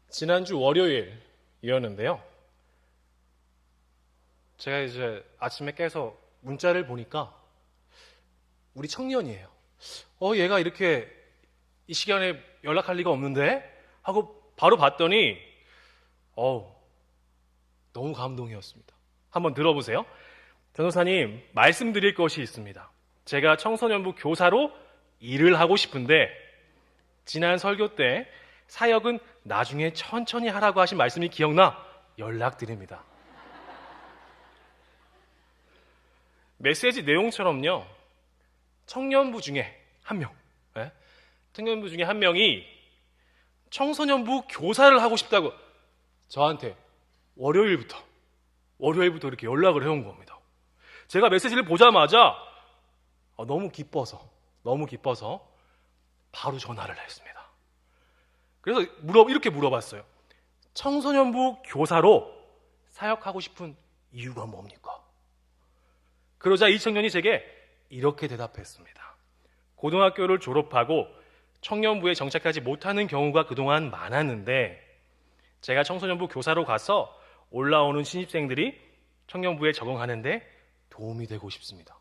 지난주 월요일이었는데요. 제가 이제 아침에 깨서 문자를 보니까 우리 청년이에요. 얘가 이렇게 이 시간에 연락할 리가 없는데? 하고 바로 봤더니 너무 감동이었습니다. 한번 들어보세요. 변호사님, 말씀드릴 것이 있습니다. 제가 청소년부 교사로 일을 하고 싶은데 지난 설교 때 사역은 나중에 천천히 하라고 하신 말씀이 기억나 연락드립니다. 메시지 내용처럼요, 청년부 중에 한 명, 청년부 중에 한 명이 청소년부 교사를 하고 싶다고 저한테 월요일부터 이렇게 연락을 해온 겁니다. 제가 메시지를 보자마자 너무 기뻐서 바로 전화를 했습니다. 그래서 이렇게 물어봤어요. 청소년부 교사로 사역하고 싶은 이유가 뭡니까? 그러자 이 청년이 제게 이렇게 대답했습니다. 고등학교를 졸업하고 청년부에 정착하지 못하는 경우가 그동안 많았는데 제가 청소년부 교사로 가서 올라오는 신입생들이 청년부에 적응하는데 도움이 되고 싶습니다.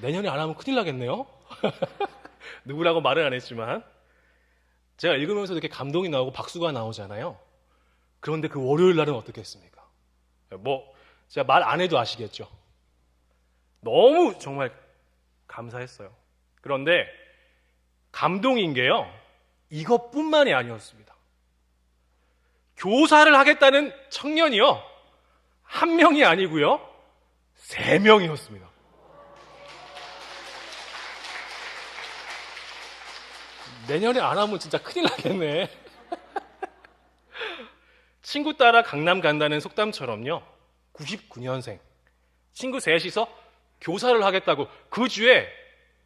내년에 안 하면 큰일 나겠네요. 누구라고 말은 안 했지만 제가 읽으면서 이렇게 감동이 나오고 박수가 나오잖아요. 그런데 그 월요일 날은 어떻겠습니까? 제가 말 안 해도 아시겠죠? 너무 정말 감사했어요. 그런데 감동인 게요, 이것뿐만이 아니었습니다. 교사를 하겠다는 청년이요, 한 명이 아니고요, 3명이었습니다. 내년에 안 하면 진짜 큰일 나겠네. 친구 따라 강남 간다는 속담처럼요, 99년생 친구 셋이서 교사를 하겠다고 그 주에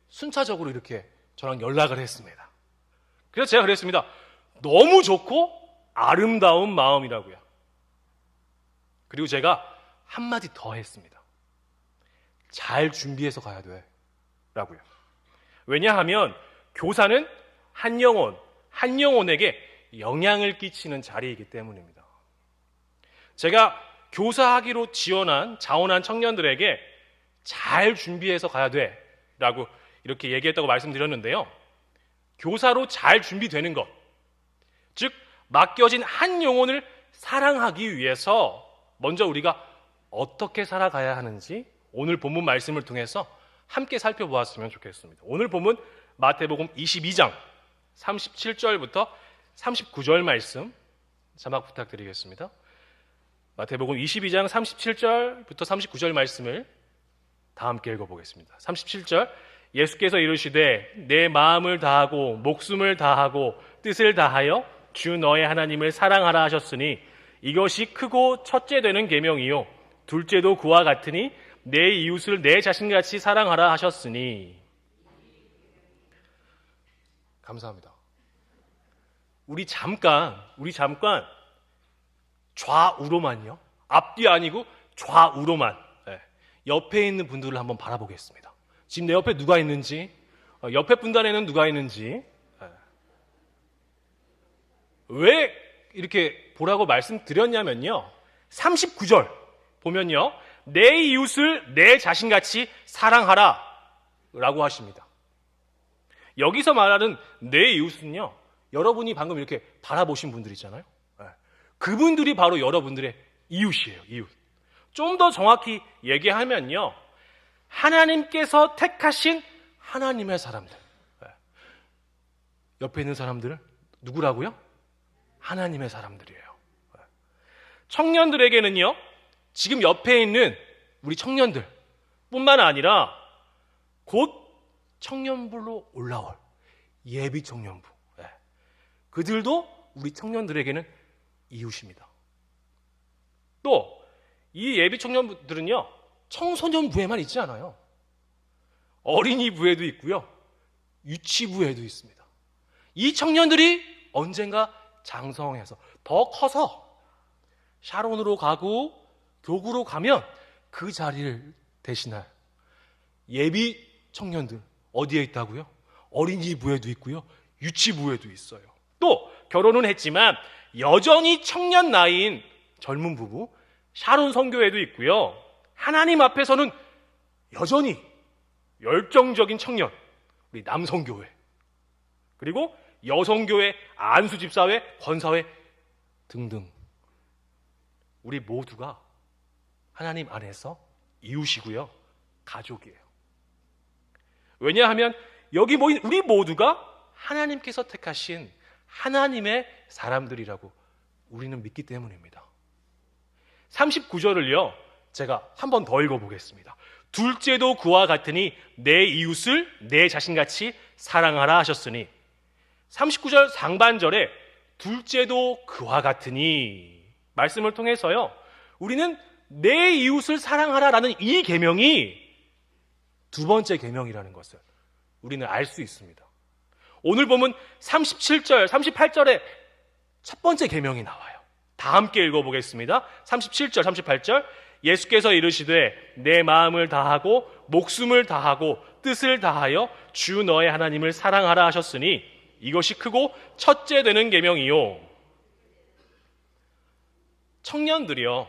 순차적으로 이렇게 저랑 연락을 했습니다. 그래서 제가 그랬습니다. 너무 좋고 아름다운 마음이라고요. 그리고 제가 한마디 더 했습니다. 잘 준비해서 가야 돼 라고요. 왜냐하면 교사는 한 영혼에게 영향을 끼치는 자리이기 때문입니다. 제가 교사하기로 자원한 청년들에게 잘 준비해서 가야 돼 라고 이렇게 얘기했다고 말씀드렸는데요. 교사로 잘 준비되는 것, 즉 맡겨진 한 영혼을 사랑하기 위해서 먼저 우리가 어떻게 살아가야 하는지 오늘 본문 말씀을 통해서 함께 살펴보았으면 좋겠습니다. 오늘 본문 마태복음 22장 37절부터 39절 말씀 자막 부탁드리겠습니다. 마태복음 22장 37절부터 39절 말씀을 다 함께 읽어보겠습니다. 37절, 예수께서 이르시되 내 마음을 다하고 목숨을 다하고 뜻을 다하여 주 너의 하나님을 사랑하라 하셨으니 이것이 크고 첫째 되는 계명이요 둘째도 그와 같으니 내 이웃을 내 자신같이 사랑하라 하셨으니. 감사합니다. 우리 잠깐 좌우로만요, 앞뒤 아니고 좌우로만 옆에 있는 분들을 한번 바라보겠습니다. 지금 내 옆에 누가 있는지, 옆에 분단에는 누가 있는지, 왜 이렇게 보라고 말씀드렸냐면요, 39절 보면요, 내 이웃을 내 자신같이 사랑하라 라고 하십니다. 여기서 말하는 내 이웃은요, 여러분이 방금 이렇게 바라보신 분들 있잖아요. 그분들이 바로 여러분들의 이웃이에요. 이웃. 좀 더 정확히 얘기하면요, 하나님께서 택하신 하나님의 사람들. 옆에 있는 사람들은 누구라고요? 하나님의 사람들이에요. 청년들에게는요, 지금 옆에 있는 우리 청년들 뿐만 아니라 곧 청년부로 올라올 예비 청년부, 그들도 우리 청년들에게는 이웃입니다. 또 이 예비 청년부들은요, 청소년부에만 있지 않아요. 어린이부에도 있고요, 유치부에도 있습니다. 이 청년들이 언젠가 장성해서 더 커서 샤론으로 가고 교구로 가면 그 자리를 대신할 예비 청년들 어디에 있다고요? 어린이부에도 있고요. 유치부에도 있어요. 또 결혼은 했지만 여전히 청년 나이인 젊은 부부 샤론 선교회도 있고요. 하나님 앞에서는 여전히 열정적인 청년 우리 남성교회, 그리고 여성교회, 안수집사회, 권사회 등등 우리 모두가 하나님 안에서 이웃이고요, 가족이에요. 왜냐하면 여기 모인 우리 모두가 하나님께서 택하신 하나님의 사람들이라고 우리는 믿기 때문입니다. 39절을요 제가 한 번 더 읽어보겠습니다. 둘째도 그와 같으니 내 이웃을 내 자신같이 사랑하라 하셨으니, 39절 상반절에 둘째도 그와 같으니 말씀을 통해서요 우리는 내 이웃을 사랑하라라는 이 계명이 두 번째 계명이라는 것을 우리는 알 수 있습니다. 오늘 보면 37절, 38절에 첫 번째 계명이 나와요. 다 함께 읽어보겠습니다. 37절, 38절. 예수께서 이르시되 내 마음을 다하고 목숨을 다하고 뜻을 다하여 주 너의 하나님을 사랑하라 하셨으니 이것이 크고 첫째 되는 계명이요. 청년들이요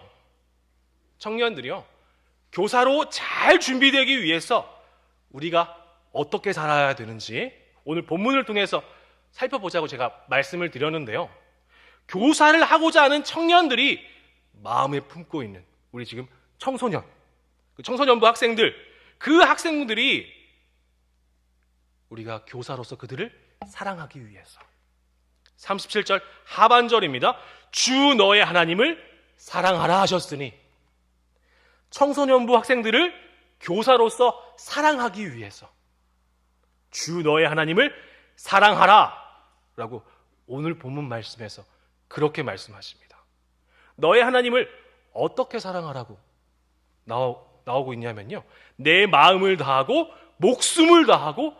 교사로 잘 준비되기 위해서 우리가 어떻게 살아야 되는지 오늘 본문을 통해서 살펴보자고 제가 말씀을 드렸는데요, 교사를 하고자 하는 청년들이 마음에 품고 있는 우리 지금 청소년, 청소년부 학생들, 그 학생들이 우리가 교사로서 그들을 사랑하기 위해서 37절 하반절입니다. 주 너의 하나님을 사랑하라 하셨으니, 청소년부 학생들을 교사로서 사랑하기 위해서 주 너의 하나님을 사랑하라 라고 오늘 본문 말씀에서 그렇게 말씀하십니다. 너의 하나님을 어떻게 사랑하라고 나오고 있냐면요, 내 마음을 다하고 목숨을 다하고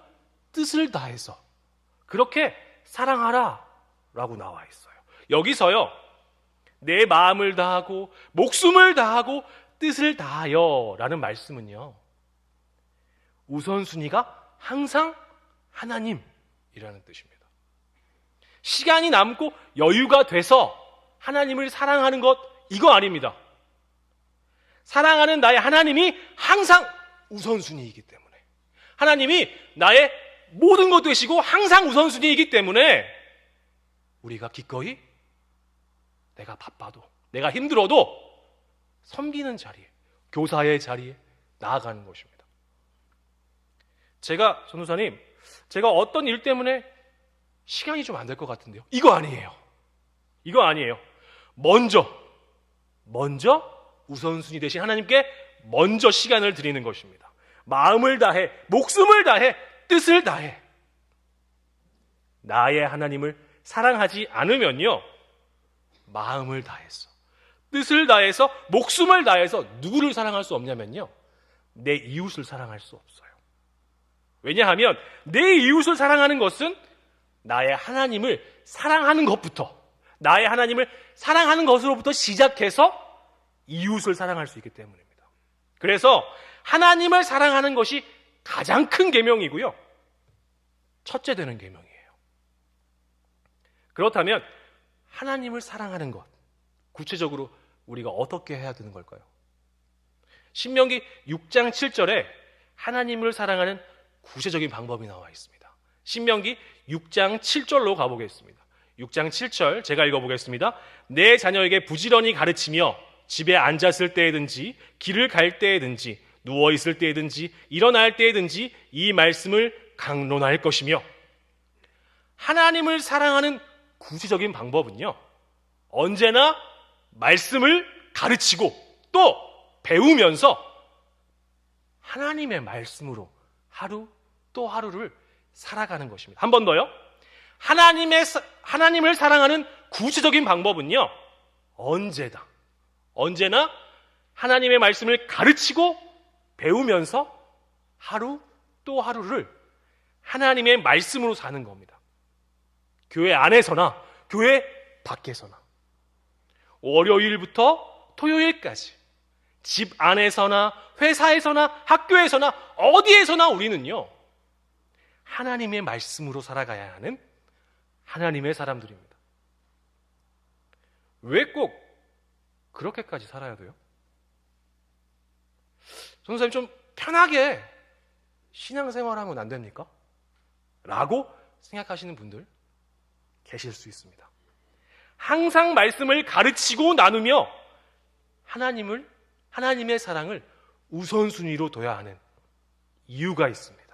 뜻을 다해서 그렇게 사랑하라 라고 나와 있어요. 여기서요 내 마음을 다하고 목숨을 다하고 뜻을 다하여 라는 말씀은요 우선순위가 항상 하나님이라는 뜻입니다. 시간이 남고 여유가 돼서 하나님을 사랑하는 것, 이거 아닙니다. 사랑하는 나의 하나님이 항상 우선순위이기 때문에, 하나님이 나의 모든 것 되시고 항상 우선순위이기 때문에 우리가 기꺼이 내가 바빠도 내가 힘들어도 섬기는 자리에, 교사의 자리에 나아가는 것입니다. 전도사님, 제가 어떤 일 때문에 시간이 좀 안 될 것 같은데요, 이거 아니에요. 먼저 우선순위 대신 하나님께 먼저 시간을 드리는 것입니다. 마음을 다해, 목숨을 다해, 뜻을 다해. 나의 하나님을 사랑하지 않으면요 마음을 다해서, 뜻을 다해서, 목숨을 다해서 누구를 사랑할 수 없냐면요 내 이웃을 사랑할 수 없어요. 왜냐하면 내 이웃을 사랑하는 것은 나의 하나님을 사랑하는 것부터, 나의 하나님을 사랑하는 것으로부터 시작해서 이웃을 사랑할 수 있기 때문입니다. 그래서 하나님을 사랑하는 것이 가장 큰 계명이고요 첫째 되는 계명이에요. 그렇다면 하나님을 사랑하는 것, 구체적으로 우리가 어떻게 해야 되는 걸까요? 신명기 6장 7절에 하나님을 사랑하는 구체적인 방법이 나와 있습니다. 신명기 6장 7절로 가보겠습니다. 6장 7절 제가 읽어보겠습니다. 내 자녀에게 부지런히 가르치며 집에 앉았을 때에든지 길을 갈 때에든지 누워있을 때에든지 일어날 때에든지 이 말씀을 강론할 것이며, 하나님을 사랑하는 구체적인 방법은요 언제나 말씀을 가르치고 또 배우면서 하나님의 말씀으로 하루 또 하루를 살아가는 것입니다. 한 번 더요. 하나님을 사랑하는 구체적인 방법은요 언제나 하나님의 말씀을 가르치고 배우면서 하루 또 하루를 하나님의 말씀으로 사는 겁니다. 교회 안에서나 교회 밖에서나, 월요일부터 토요일까지 집 안에서나 회사에서나 학교에서나 어디에서나 우리는요 하나님의 말씀으로 살아가야 하는 하나님의 사람들입니다. 왜 꼭 그렇게까지 살아야 돼요? 전도사님, 좀 편하게 신앙생활하면 안 됩니까? 라고 생각하시는 분들 계실 수 있습니다. 항상 말씀을 가르치고 나누며 하나님의 사랑을 우선순위로 둬야 하는 이유가 있습니다.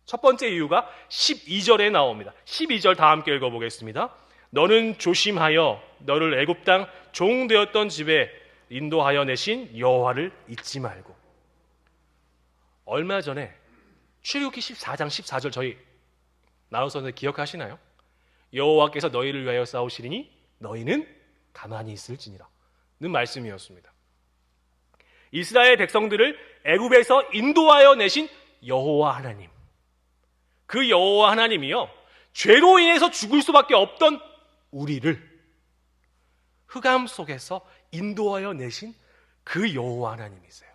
첫 번째 이유가 12절에 나옵니다. 12절 다 함께 읽어보겠습니다. 너는 조심하여 너를 애굽 땅 종 되었던 집에 인도하여 내신 여호와를 잊지 말고. 얼마 전에 출애굽기 14장 14절 저희 나눴었는데 기억하시나요? 여호와께서 너희를 위하여 싸우시리니 너희는 가만히 있을지니라 는 말씀이었습니다. 이스라엘 백성들을 애굽에서 인도하여 내신 여호와 하나님, 그 여호와 하나님이요, 죄로 인해서 죽을 수밖에 없던 우리를 흑암 속에서 인도하여 내신 그 여호와 하나님이세요.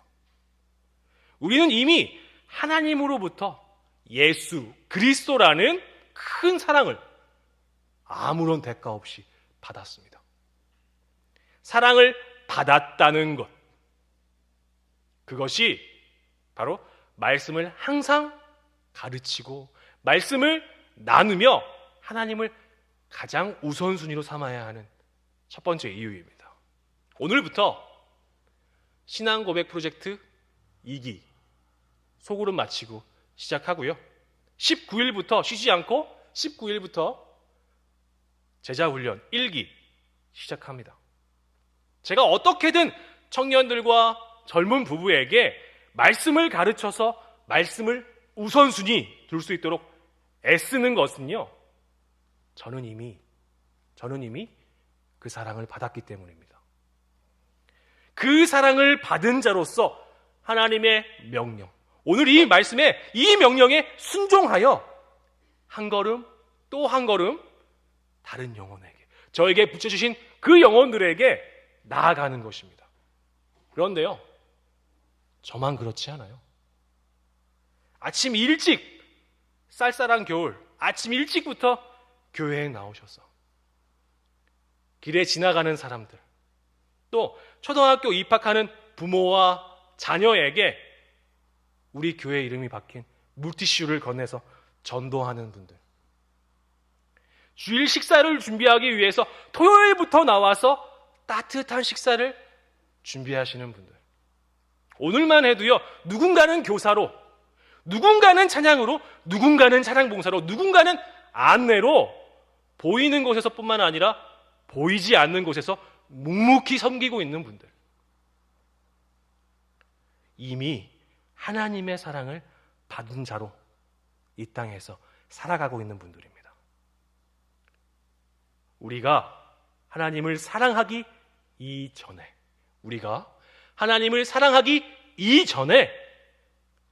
우리는 이미 하나님으로부터 예수 그리스도라는 큰 사랑을 아무런 대가 없이 받았습니다. 사랑을 받았다는 것, 그것이 바로 말씀을 항상 가르치고 말씀을 나누며 하나님을 가장 우선순위로 삼아야 하는 첫 번째 이유입니다. 오늘부터 신앙고백 프로젝트 2기 소그룹 마치고 시작하고요. 19일부터 쉬지 않고 19일부터 제자훈련 1기 시작합니다. 제가 어떻게든 청년들과 젊은 부부에게 말씀을 가르쳐서 말씀을 우선순위 둘 수 있도록 애쓰는 것은요, 저는 이미 그 사랑을 받았기 때문입니다. 그 사랑을 받은 자로서 하나님의 명령, 오늘 이 말씀에 이 명령에 순종하여 한 걸음 또 한 걸음 다른 영혼에게, 저에게 붙여주신 그 영혼들에게 나아가는 것입니다. 그런데요, 저만 그렇지 않아요. 아침 일찍, 쌀쌀한 겨울 아침 일찍부터 교회에 나오셔서 길에 지나가는 사람들, 또 초등학교 입학하는 부모와 자녀에게 우리 교회 이름이 박힌 물티슈를 건네서 전도하는 분들, 주일 식사를 준비하기 위해서 토요일부터 나와서 따뜻한 식사를 준비하시는 분들, 오늘만 해도요, 누군가는 교사로, 누군가는 찬양으로, 누군가는 찬양봉사로, 누군가는 안내로 보이는 곳에서 뿐만 아니라 보이지 않는 곳에서 묵묵히 섬기고 있는 분들, 이미 하나님의 사랑을 받은 자로 이 땅에서 살아가고 있는 분들입니다. 우리가 하나님을 사랑하기 이전에,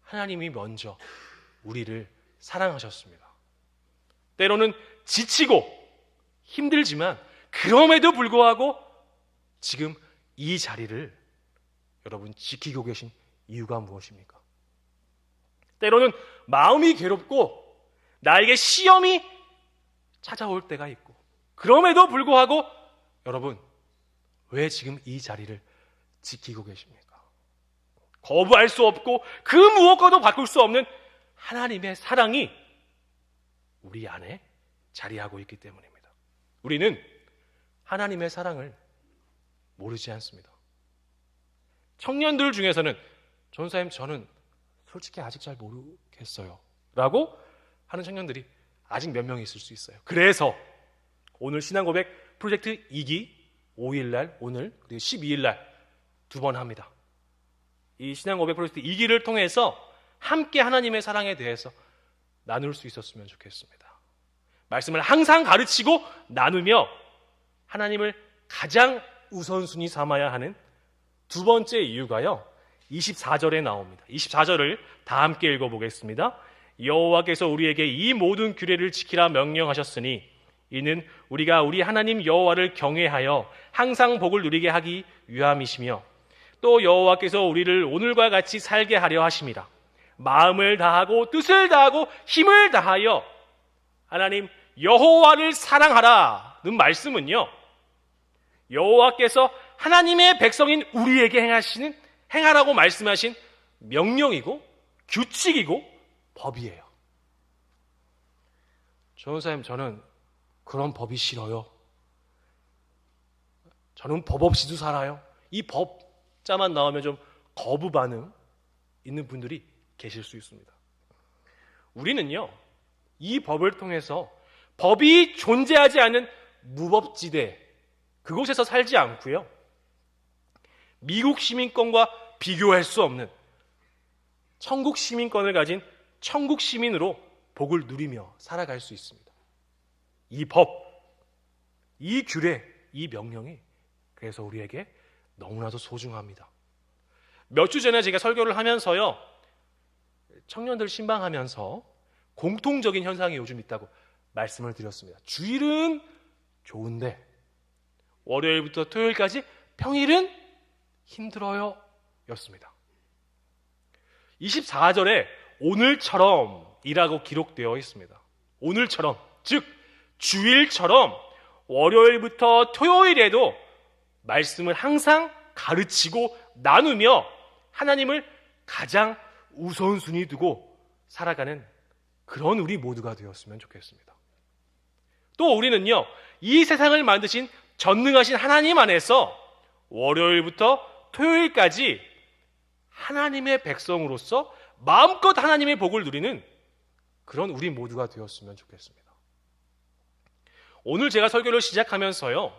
하나님이 먼저 우리를 사랑하셨습니다. 때로는 지치고 힘들지만 그럼에도 불구하고 지금 이 자리를 여러분 지키고 계신 이유가 무엇입니까? 때로는 마음이 괴롭고 나에게 시험이 찾아올 때가 있고, 그럼에도 불구하고 여러분 왜 지금 이 자리를 지키고 계십니까? 거부할 수 없고 그 무엇과도 바꿀 수 없는 하나님의 사랑이 우리 안에 자리하고 있기 때문입니다. 우리는 하나님의 사랑을 모르지 않습니다. 청년들 중에서는 전사님, 저는 솔직히 아직 잘 모르겠어요 라고 하는 청년들이 아직 몇 명 있을 수 있어요. 그래서 오늘 신앙고백 프로젝트 2기 5일날, 오늘 그리고 12일날 2번 합니다. 이 신앙고백 프로젝트 2기를 통해서 함께 하나님의 사랑에 대해서 나눌 수 있었으면 좋겠습니다. 말씀을 항상 가르치고 나누며 하나님을 가장 우선순위 삼아야 하는 두 번째 이유가요, 24절에 나옵니다. 24절을 다 함께 읽어보겠습니다. 여호와께서 우리에게 이 모든 규례를 지키라 명령하셨으니 이는 우리가 우리 하나님 여호와를 경외하여 항상 복을 누리게 하기 위함이시며 또 여호와께서 우리를 오늘과 같이 살게 하려 하심이라. 마음을 다하고 뜻을 다하고 힘을 다하여 하나님 여호와를 사랑하라는 말씀은요, 여호와께서 하나님의 백성인 우리에게 행하라고 말씀하신 명령이고 규칙이고 법이에요. 전도사님, 저는 그런 법이 싫어요. 저는 법 없이도 살아요. 이 법자만 나오면 좀 거부 반응 있는 분들이 계실 수 있습니다. 우리는요, 이 법을 통해서 법이 존재하지 않는 무법지대, 그곳에서 살지 않고요, 미국 시민권과 비교할 수 없는 천국 시민권을 가진 천국 시민으로 복을 누리며 살아갈 수 있습니다. 이 법, 이 규례, 이 명령이 그래서 우리에게 너무나도 소중합니다. 몇 주 전에 제가 설교를 하면서요, 청년들 신방하면서 공통적인 현상이 요즘 있다고 말씀을 드렸습니다. 주일은 좋은데 월요일부터 토요일까지 평일은 힘들어요 였습니다. 24절에 오늘처럼이라고 기록되어 있습니다. 오늘처럼, 즉 주일처럼 월요일부터 토요일에도 말씀을 항상 가르치고 나누며 하나님을 가장 우선순위 두고 살아가는 그런 우리 모두가 되었으면 좋겠습니다. 또 우리는요, 이 세상을 만드신 전능하신 하나님 안에서 월요일부터 토요일까지 하나님의 백성으로서 마음껏 하나님의 복을 누리는 그런 우리 모두가 되었으면 좋겠습니다. 오늘 제가 설교를 시작하면서요,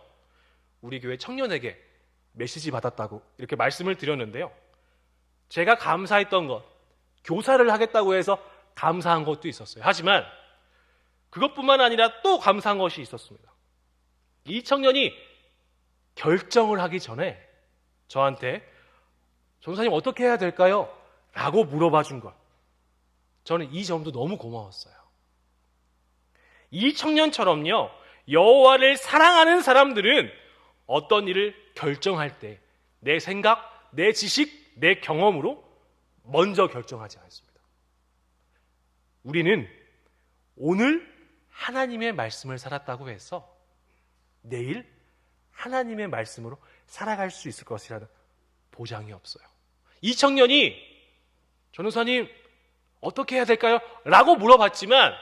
우리 교회 청년에게 메시지 받았다고 이렇게 말씀을 드렸는데요, 제가 감사했던 것, 교사를 하겠다고 해서 감사한 것도 있었어요. 하지만 그것뿐만 아니라 또 감사한 것이 있었습니다. 이 청년이 결정을 하기 전에 저한테 전도사님 어떻게 해야 될까요? 라고 물어봐 준 것, 저는 이 점도 너무 고마웠어요. 이 청년처럼요, 여호와를 사랑하는 사람들은 어떤 일을 결정할 때 내 생각, 내 지식, 내 경험으로 먼저 결정하지 않습니다. 우리는 오늘 하나님의 말씀을 살았다고 해서 내일 하나님의 말씀으로 살아갈 수 있을 것이라는 보장이 없어요. 이 청년이 전도사님 어떻게 해야 될까요? 라고 물어봤지만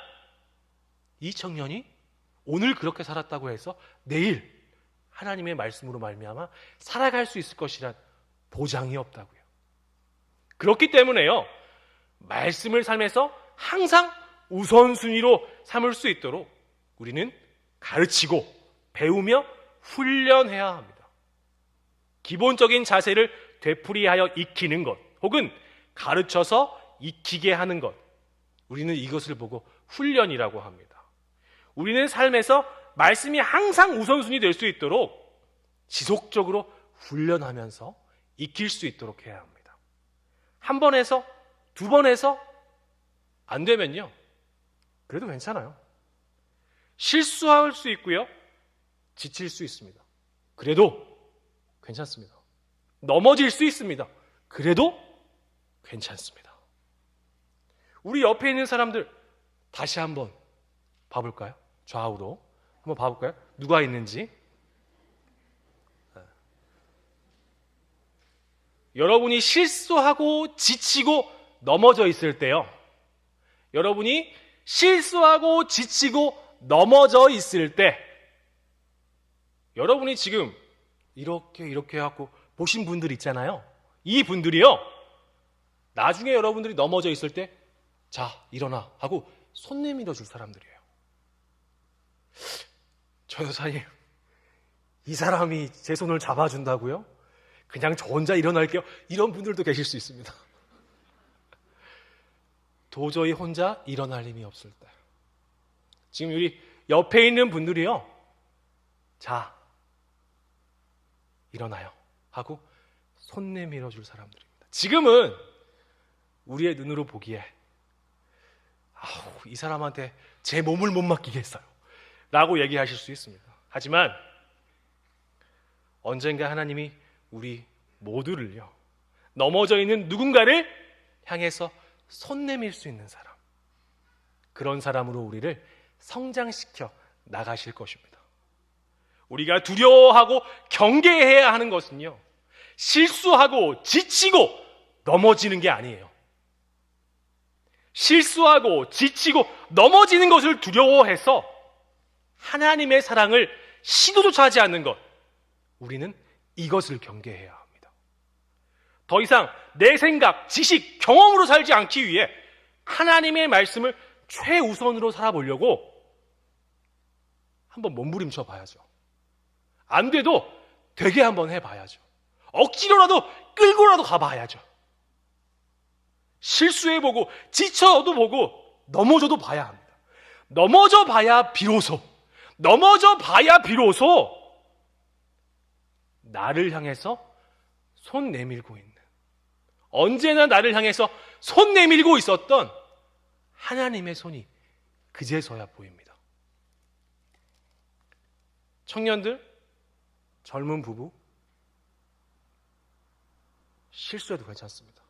이 청년이 오늘 그렇게 살았다고 해서 내일 하나님의 말씀으로 말미암아 살아갈 수 있을 것이란 보장이 없다고요. 그렇기 때문에요, 말씀을 삶에서 항상 우선순위로 삼을 수 있도록 우리는 가르치고 배우며 훈련해야 합니다. 기본적인 자세를 되풀이하여 익히는 것, 혹은 가르쳐서 익히게 하는 것, 우리는 이것을 보고 훈련이라고 합니다. 우리는 삶에서 말씀이 항상 우선순위 될 수 있도록 지속적으로 훈련하면서 익힐 수 있도록 해야 합니다. 한 번 해서, 두 번 해서 안 되면요, 그래도 괜찮아요. 실수할 수 있고요, 지칠 수 있습니다. 그래도 괜찮습니다. 넘어질 수 있습니다. 그래도 괜찮습니다. 우리 옆에 있는 사람들 다시 한번 봐볼까요? 좌우로 한번 봐볼까요? 누가 있는지. 여러분이 실수하고 지치고 넘어져 있을 때요, 여러분이 실수하고 지치고 넘어져 있을 때, 여러분이 지금 이렇게 해갖고 보신 분들 있잖아요. 이 분들이요, 나중에 여러분들이 넘어져 있을 때 자, 일어나 하고 손 내밀어 줄 사람들이에요. 전도사님, 이 사람이 제 손을 잡아준다고요? 그냥 저 혼자 일어날게요. 이런 분들도 계실 수 있습니다. 도저히 혼자 일어날 힘이 없을 때, 지금 우리 옆에 있는 분들이요, 자, 일어나요 하고 손 내밀어 줄 사람들입니다. 지금은 우리의 눈으로 보기에 이 사람한테 제 몸을 못 맡기겠어요 라고 얘기하실 수 있습니다. 하지만 언젠가 하나님이 우리 모두를요, 넘어져 있는 누군가를 향해서 손 내밀 수 있는 사람, 그런 사람으로 우리를 성장시켜 나가실 것입니다. 우리가 두려워하고 경계해야 하는 것은요, 실수하고 지치고 넘어지는 게 아니에요. 실수하고 지치고 넘어지는 것을 두려워해서 하나님의 사랑을 시도조차 하지 않는 것, 우리는 이것을 경계해야 합니다. 더 이상 내 생각, 지식, 경험으로 살지 않기 위해 하나님의 말씀을 최우선으로 살아보려고 한번 몸부림쳐 봐야죠. 안 돼도 되게 한번 해봐야죠. 억지로라도 끌고라도 가봐야죠. 실수해보고 지쳐도 보고 넘어져도 봐야 합니다. 넘어져 봐야 비로소 나를 향해서 손 내밀고 있는, 언제나 나를 향해서 손 내밀고 있었던 하나님의 손이 그제서야 보입니다. 청년들, 젊은 부부, 실수해도 괜찮습니다.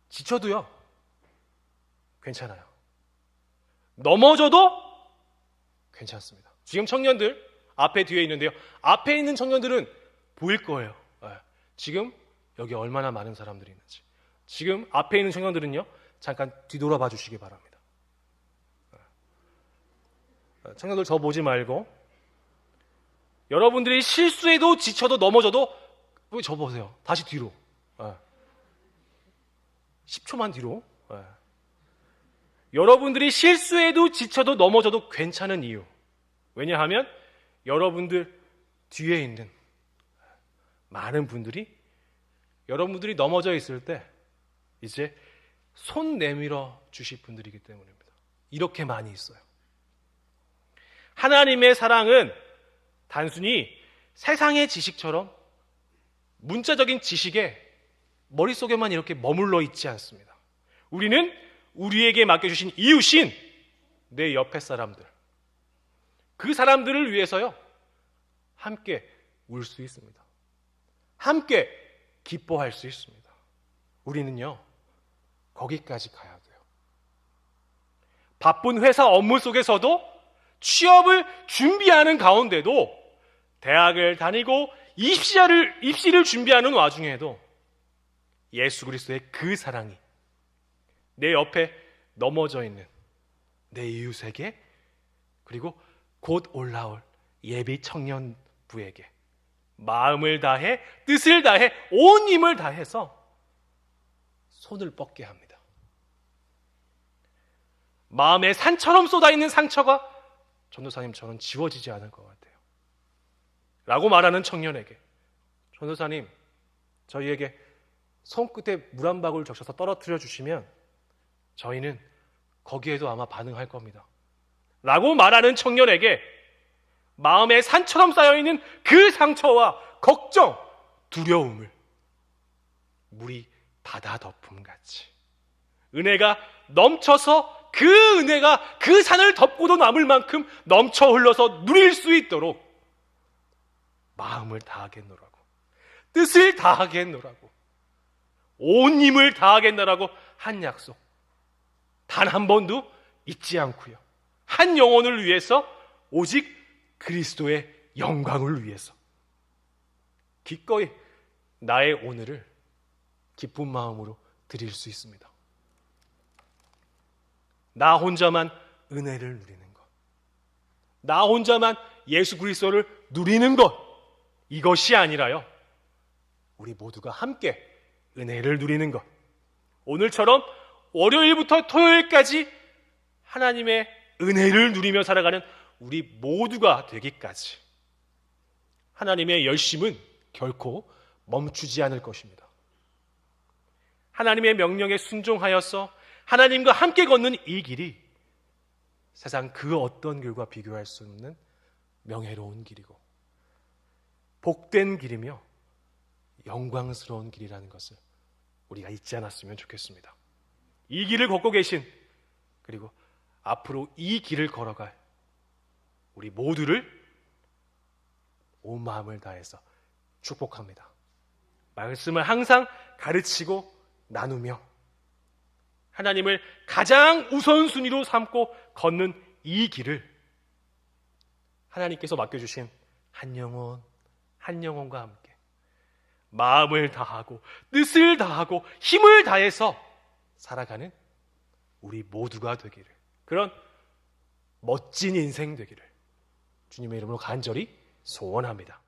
지쳐도요, 괜찮아요. 넘어져도 괜찮습니다. 지금 청년들 앞에 뒤에 있는데요, 앞에 있는 청년들은 보일 거예요. 지금 여기 얼마나 많은 사람들이 있는지. 지금 앞에 있는 청년들은요, 잠깐 뒤돌아봐 주시기 바랍니다. 청년들 저 보지 말고, 여러분들이 실수해도 지쳐도 넘어져도 저 보세요. 다시 뒤로. 10초만 뒤로. 여러분들이 실수해도 지쳐도 넘어져도 괜찮은 이유. 왜냐하면 여러분들 뒤에 있는 많은 분들이 여러분들이 넘어져 있을 때 이제 손 내밀어 주실 분들이기 때문입니다. 이렇게 많이 있어요. 하나님의 사랑은 단순히 세상의 지식처럼 문자적인 지식에 머릿속에만 이렇게 머물러 있지 않습니다. 우리는 우리에게 맡겨주신 이웃인 내 옆에 사람들, 그 사람들을 위해서요, 함께 울 수 있습니다. 함께 기뻐할 수 있습니다. 우리는요, 거기까지 가야 돼요. 바쁜 회사 업무 속에서도, 취업을 준비하는 가운데도, 대학을 다니고 입시를 준비하는 와중에도 예수 그리스도의 그 사랑이 내 옆에 넘어져 있는 내 이웃에게, 그리고 곧 올라올 예비 청년부에게 마음을 다해, 뜻을 다해, 온 힘을 다해서 손을 뻗게 합니다. 마음에 산처럼 쏟아있는 상처가 전도사님 저는 지워지지 않을 것 같아요 라고 말하는 청년에게, 전도사님 저희에게 손끝에 물 한 방울 적셔서 떨어뜨려 주시면 저희는 거기에도 아마 반응할 겁니다 라고 말하는 청년에게 마음에 산처럼 쌓여있는 그 상처와 걱정, 두려움을 물이 바다 덮음같이 은혜가 넘쳐서 그 은혜가 그 산을 덮고도 남을 만큼 넘쳐 흘러서 누릴 수 있도록 마음을 다하겠노라고, 뜻을 다하겠노라고, 온 힘을 다하겠노라고 한 약속, 단 한 번도 잊지 않고요, 한 영혼을 위해서, 오직 그리스도의 영광을 위해서 기꺼이 나의 오늘을 기쁜 마음으로 드릴 수 있습니다. 나 혼자만 은혜를 누리는 것, 나 혼자만 예수 그리스도를 누리는 것, 이것이 아니라요, 우리 모두가 함께 은혜를 누리는 것, 오늘처럼 월요일부터 토요일까지 하나님의 은혜를 누리며 살아가는 우리 모두가 되기까지 하나님의 열심은 결코 멈추지 않을 것입니다. 하나님의 명령에 순종하여서 하나님과 함께 걷는 이 길이 세상 그 어떤 길과 비교할 수 없는 명예로운 길이고 복된 길이며 영광스러운 길이라는 것을 우리가 잊지 않았으면 좋겠습니다. 이 길을 걷고 계신, 그리고 앞으로 이 길을 걸어갈 우리 모두를 온 마음을 다해서 축복합니다. 말씀을 항상 가르치고 나누며 하나님을 가장 우선순위로 삼고 걷는 이 길을 하나님께서 맡겨주신 한 영혼과 함께 마음을 다하고 뜻을 다하고 힘을 다해서 살아가는 우리 모두가 되기를, 그런 멋진 인생 되기를 주님의 이름으로 간절히 소원합니다.